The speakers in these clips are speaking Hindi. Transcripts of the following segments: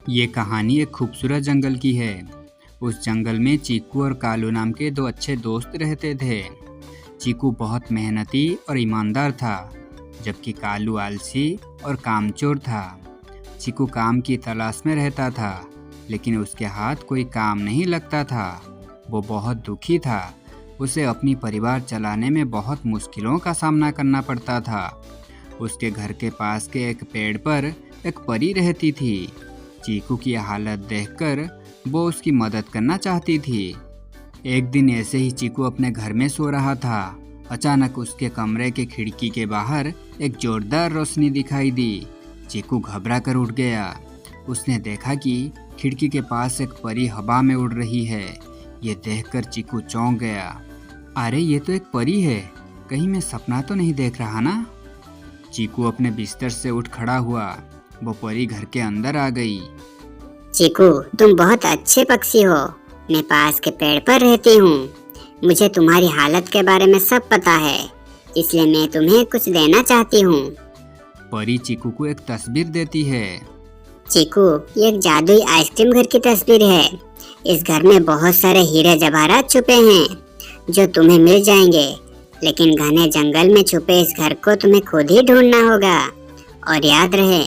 ये कहानी एक खूबसूरत जंगल की है। उस जंगल में चीकू और कालू नाम के दो अच्छे दोस्त रहते थे। चीकू बहुत मेहनती और ईमानदार था, जबकि कालू आलसी और कामचोर था। चीकू काम की तलाश में रहता था, लेकिन उसके हाथ कोई काम नहीं लगता था। वो बहुत दुखी था। उसे अपनी परिवार चलाने में बहुत मुश्किलों का सामना करना पड़ता था। उसके घर के पास के एक पेड़ पर एक परी रहती थी। चीकू की हालत देखकर वो उसकी मदद करना चाहती थी। एक दिन ऐसे ही चीकू अपने घर में सो रहा था। अचानक उसके कमरे के खिड़की के बाहर एक जोरदार रोशनी दिखाई दी। चीकू घबरा कर उठ गया। उसने देखा कि खिड़की के पास एक परी हवा में उड़ रही है। ये देखकर चीकू चौंक गया। अरे, ये तो एक परी है। कहीं मैं सपना तो नहीं देख रहा ना? चीकू अपने बिस्तर से उठ खड़ा हुआ। वो परी घर के अंदर आ गई। चीकू, तुम बहुत अच्छे पक्षी हो। मैं पास के पेड़ पर रहती हूँ। मुझे तुम्हारी हालत के बारे में सब पता है, इसलिए मैं तुम्हें कुछ देना चाहती हूँ। परी चीकू को एक तस्वीर देती है। चीकू, ये एक जादुई आइसक्रीम घर की तस्वीर है। इस घर में बहुत सारे हीरे जवाहरात छुपे हैं, जो तुम्हें मिल जाएंगे। लेकिन घने जंगल में छुपे इस घर को तुम्हें खुद ही ढूंढना होगा। और याद रहे,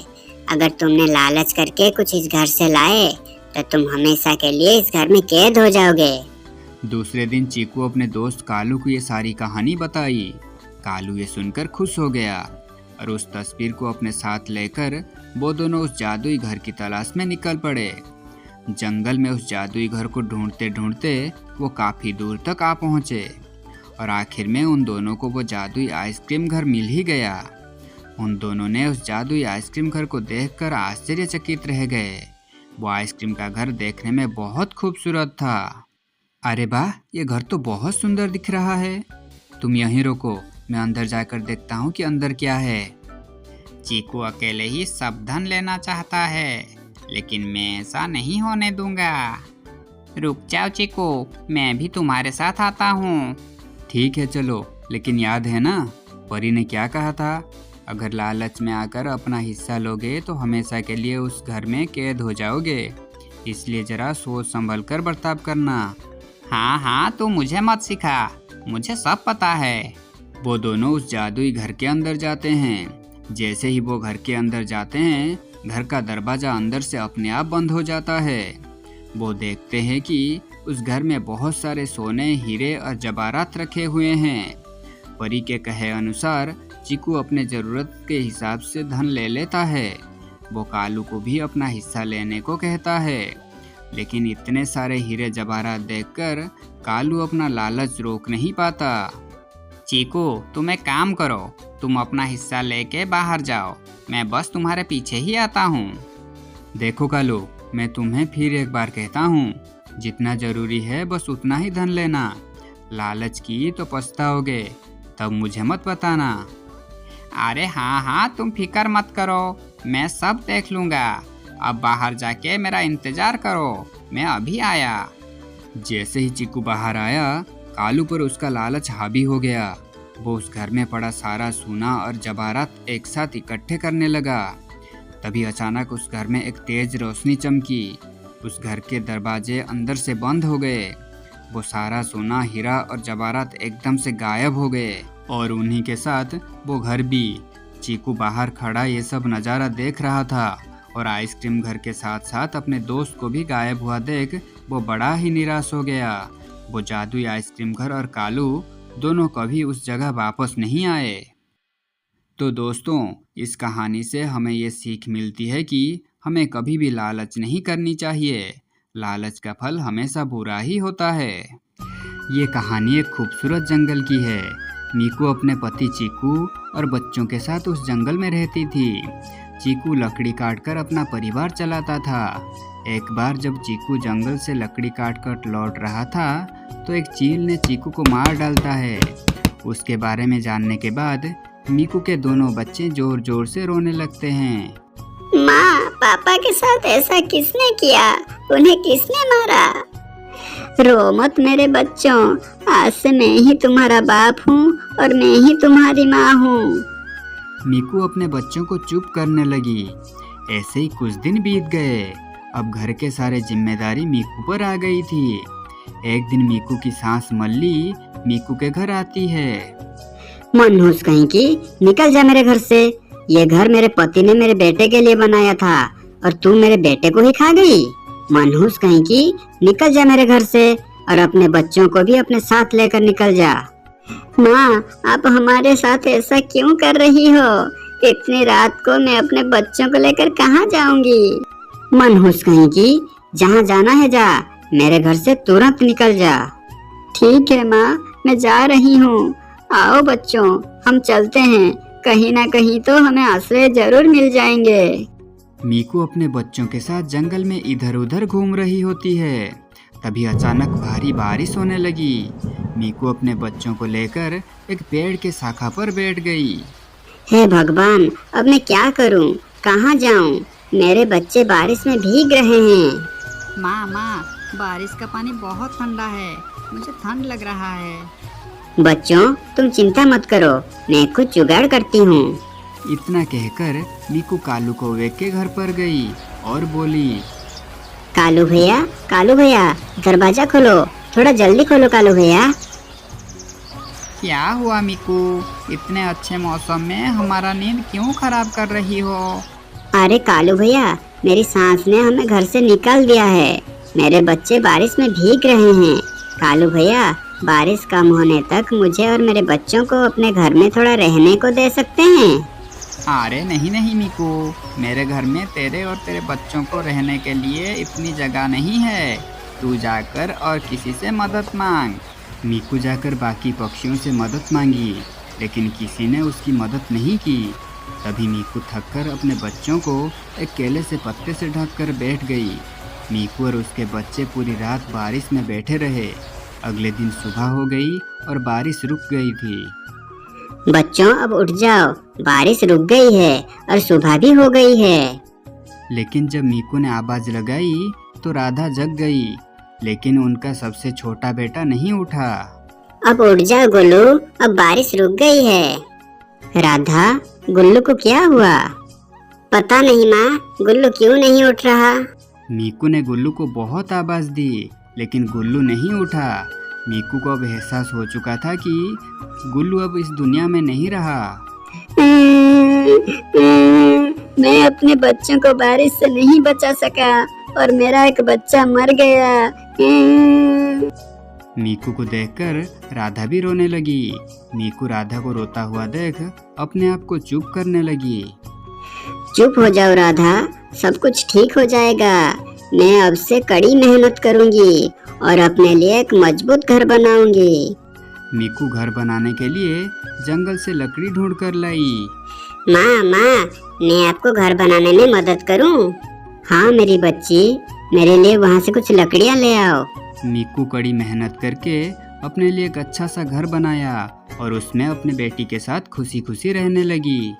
अगर तुमने लालच करके कुछ इस घर से लाए तो तुम हमेशा के लिए इस घर में कैद हो जाओगे। दूसरे दिन चीकू अपने दोस्त कालू को ये सारी कहानी बताई। कालू ये सुनकर खुश हो गया और उस तस्वीर को अपने साथ लेकर वो दोनों उस जादुई घर की तलाश में निकल पड़े। जंगल में उस जादुई घर को ढूंढते ढूंढते वो काफी दूर तक आ पहुंचे और आखिर में उन दोनों को वो जादुई आइसक्रीम घर मिल ही गया। उन दोनों ने उस जादुई आइसक्रीम घर को देखकर आश्चर्यचकित रह गए। वो आइसक्रीम का घर देखने में बहुत खूबसूरत था। अरे वाह, ये घर तो बहुत सुंदर दिख रहा है। तुम यहीं रुको, मैं अंदर जाकर देखता हूँ कि अंदर क्या है। चीकू अकेले ही सब धन लेना चाहता है, लेकिन मैं ऐसा नहीं होने दूंगा। रुक जाओ चीकू, मैं भी तुम्हारे साथ आता हूँ। ठीक है, चलो, लेकिन याद है ना परी ने क्या कहा था? अगर लालच में आकर अपना हिस्सा लोगे तो हमेशा के लिए उस घर में कैद हो जाओगे। इसलिए जरा सोच संभल कर बर्ताव करना। हाँ हाँ, तू मुझे मत सिखा, मुझे सब पता है। वो दोनों उस जादुई घर के अंदर जाते हैं। जैसे ही वो घर के अंदर जाते हैं, घर का दरवाजा अंदर से अपने आप बंद हो जाता है। वो देखते हैं कि उस घर में बहुत सारे सोने, हीरे और जवाहरात रखे हुए हैं। परी के कहे अनुसार चीकू अपने ज़रूरत के हिसाब से धन ले लेता है। वो कालू को भी अपना हिस्सा लेने को कहता है, लेकिन इतने सारे हीरे जवाहरात देखकर कालू अपना लालच रोक नहीं पाता। चीकू, तुम एक काम करो, तुम अपना हिस्सा लेके बाहर जाओ, मैं बस तुम्हारे पीछे ही आता हूँ। देखो कालू, मैं तुम्हें फिर एक बार कहता हूँ, जितना ज़रूरी है बस उतना ही धन लेना। लालच की तो पछताओगे, तब मुझे मत बताना। अरे हाँ हाँ, तुम फिक्र मत करो, मैं सब देख लूँगा। अब बाहर जाके मेरा इंतजार करो, मैं अभी आया। जैसे ही चीकू बाहर आया, कालू पर उसका लालच हावी हो गया। वो उस घर में पड़ा सारा सोना और जवाहरात एक साथ इकट्ठे करने लगा। तभी अचानक उस घर में एक तेज रोशनी चमकी। उस घर के दरवाजे अंदर से बंद हो गए। वो सारा सोना, हीरा और जवाहरात एकदम से गायब हो गए और उन्हीं के साथ वो घर भी। चीकू बाहर खड़ा ये सब नज़ारा देख रहा था और आइसक्रीम घर के साथ साथ अपने दोस्त को भी गायब हुआ देख वो बड़ा ही निराश हो गया। वो जादुई आइसक्रीम घर और कालू दोनों कभी उस जगह वापस नहीं आए। तो दोस्तों, इस कहानी से हमें ये सीख मिलती है कि हमें कभी भी लालच नहीं करनी चाहिए। लालच का फल हमेशा बुरा ही होता है। ये कहानी एक खूबसूरत जंगल की है। मीकू अपने पति चीकू और बच्चों के साथ उस जंगल में रहती थी। चीकू लकड़ी काटकर अपना परिवार चलाता था। एक बार जब चीकू जंगल से लकड़ी काटकर लौट रहा था, तो एक चील ने चीकू को मार डालता है। उसके बारे में जानने के बाद मीकू के दोनों बच्चे जोर जोर से रोने लगते हैं। माँ, पापा के साथ ऐसा किसने किया? उन्हें किसने मारा? रो मत मेरे बच्चों, आज से मैं ही तुम्हारा बाप हूँ और मैं ही तुम्हारी माँ हूँ। मीकू अपने बच्चों को चुप करने लगी। ऐसे ही कुछ दिन बीत गए अब घर के सारे जिम्मेदारी मीकू पर आ गई थी। एक दिन मीकू की सास मल्ली मीकू के घर आती है। मनहूस कहीं की, निकल जा मेरे घर से। ये घर मेरे पति ने मेरे बेटे के लिए बनाया था और तू मेरे बेटे को ही खा गई। मनहूस कहीं की, निकल जा मेरे घर से और अपने बच्चों को भी अपने साथ लेकर निकल जा। माँ, आप हमारे साथ ऐसा क्यों कर रही हो? इतनी रात को मैं अपने बच्चों को लेकर कहाँ जाऊंगी? मनहूस कहीं की, जहाँ जाना है जा, मेरे घर से तुरंत निकल जा। ठीक है माँ, मैं जा रही हूँ। आओ बच्चों, हम चलते हैं। कहीं ना कहीं तो हमें आश्रय जरूर मिल जाएंगे। मीकू अपने बच्चों के साथ जंगल में इधर उधर घूम रही होती है। तभी अचानक भारी बारिश होने लगी। मीकू अपने बच्चों को लेकर एक पेड़ के शाखा पर बैठ गई। हे भगवान, अब मैं क्या करूं? कहाँ जाऊं? मेरे बच्चे बारिश में भीग रहे हैं। माँ, बारिश का पानी बहुत ठंडा है, मुझे ठंड लग रहा है। बच्चों, तुम चिंता मत करो, मैं कुछ जुगाड़ करती हूँ। इतना कहकर मीकू कालू कौवे के घर पर गई और बोली, कालू भैया, दरवाजा खोलो, थोड़ा जल्दी खोलो कालू भैया। क्या हुआ मीकू? इतने अच्छे मौसम में हमारा नींद क्यों खराब कर रही हो? अरे कालू भैया, मेरी सास ने हमें घर से निकाल दिया है। मेरे बच्चे बारिश में भीग रहे हैं। कालू भैया, बारिश कम होने तक मुझे और मेरे बच्चों को अपने घर में थोड़ा रहने को दे सकते हैं? अरे नहीं मीकू, मेरे घर में तेरे और तेरे बच्चों को रहने के लिए इतनी जगह नहीं है। तू जाकर और किसी से मदद मांग। मीकू जाकर बाकी पक्षियों से मदद मांगी, लेकिन किसी ने उसकी मदद नहीं की। तभी मीकू थककर अपने बच्चों को एक केले से पत्ते से ढककर बैठ गई। मीकू और उसके बच्चे पूरी रात बारिश में बैठे रहे। अगले दिन सुबह हो गई और बारिश रुक गई थी। बच्चों, अब उठ जाओ, बारिश रुक गई है और सुबह भी हो गई है। लेकिन जब मीकू ने आवाज लगाई तो राधा जग गई, लेकिन उनका सबसे छोटा बेटा नहीं उठा। अब उठ जाओ गुल्लू, अब बारिश रुक गई है। राधा, गुल्लू को क्या हुआ? पता नहीं माँ, गुल्लू क्यों नहीं उठ रहा? मीकू ने गुल्लू को बहुत आवाज दी, लेकिन गुल्लू नहीं उठा। मीकू को अब एहसास हो चुका था कि गुल्लू अब इस दुनिया में नहीं रहा। मैं अपने बच्चों को बारिश से नहीं बचा सका और मेरा एक बच्चा मर गया। मीकू को देखकर राधा भी रोने लगी। मीकू राधा को रोता हुआ देख अपने आप को चुप करने लगी। चुप हो जाओ राधा, सब कुछ ठीक हो जाएगा। मैं अब से कड़ी मेहनत करूंगी और अपने लिए एक मजबूत घर बनाऊंगी। मीकू घर बनाने के लिए जंगल से लकड़ी ढूंढ कर लाई। माँ, मैं आपको घर बनाने में मदद करूं? हाँ मेरी बच्ची, मेरे लिए वहाँ से कुछ लकड़ियाँ ले आओ। मीकू कड़ी मेहनत करके अपने लिए एक अच्छा सा घर बनाया और उसमें अपने बेटी के साथ खुशी खुशी रहने लगी।